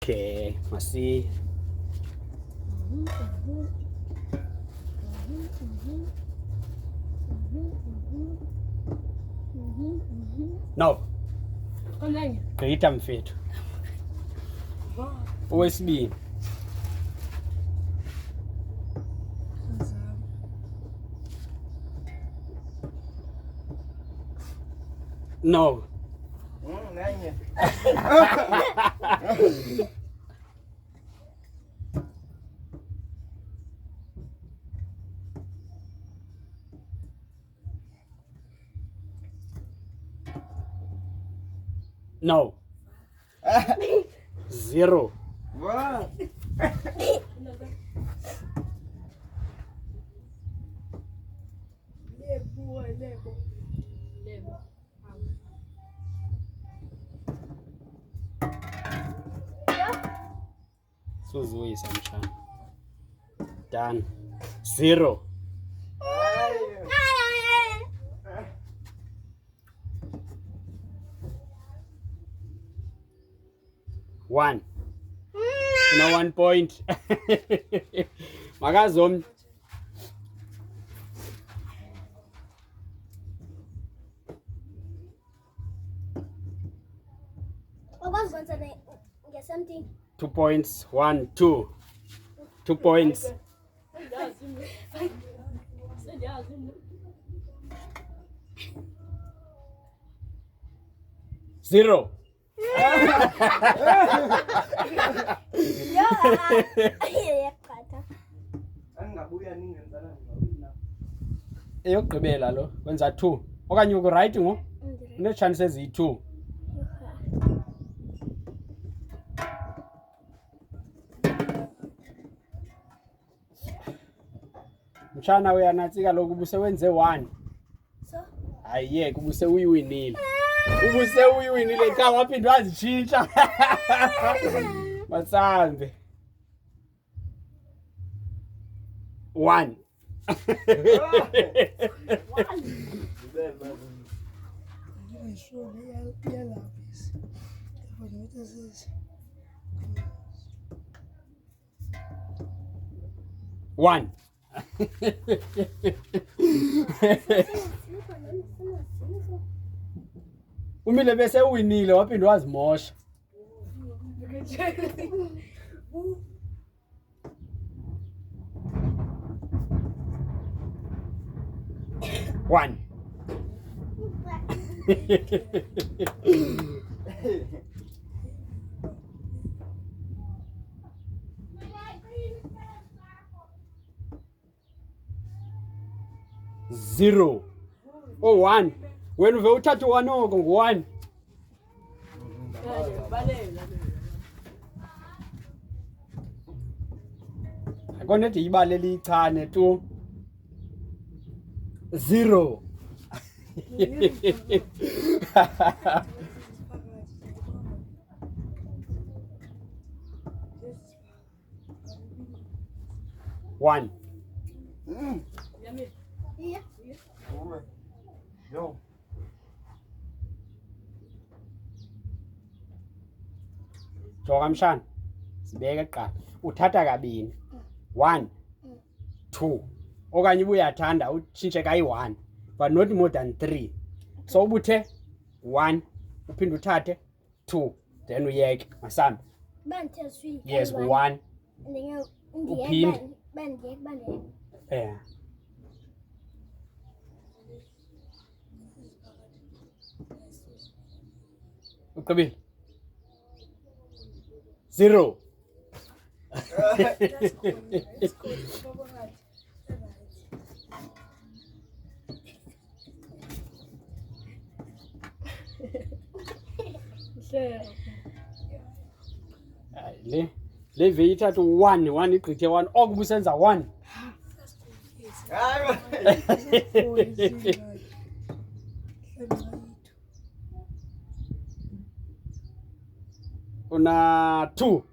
Okay, masi. No. Gqitha mfethu. Owesibini. No. No. 0. What? Suzuyisa mshana. Done. 0. One. No 1 point. Makazom. Get something. 2 points. 1, 2. 2 points. 0. Eyokugqibela lo wenza 2 okanye ukuright ngo une-chance eziyi-2. Mshana uyanatsika lokhu ubusewenze 1. So Ayiyeke ubuse uyiwinile. Ubuse uyiwinile cha waphinde wazitshintsha. Masambe. 1. One. Umile bese uwinile waphinde wazimosha. One. Zero. Oh, 1. When uve uthatha 1 oko ngu-1. Akona ethi ibalele ichane tu. 0. One. yeah. Yo. Joka mshana. Sibeke kuqala. Uthatha kabini. 1, 2. Okanye ubuyathanda utshintshe kayi-1 but not more than 3. So ubuthe 1 uphinde uthathe 2 then uyeke masambe. Yes, 1. Uphinde. Yeah. Ugqibile. 0. Le vele ithatha 1 igqithe 1 okubusenza 1. Una 2.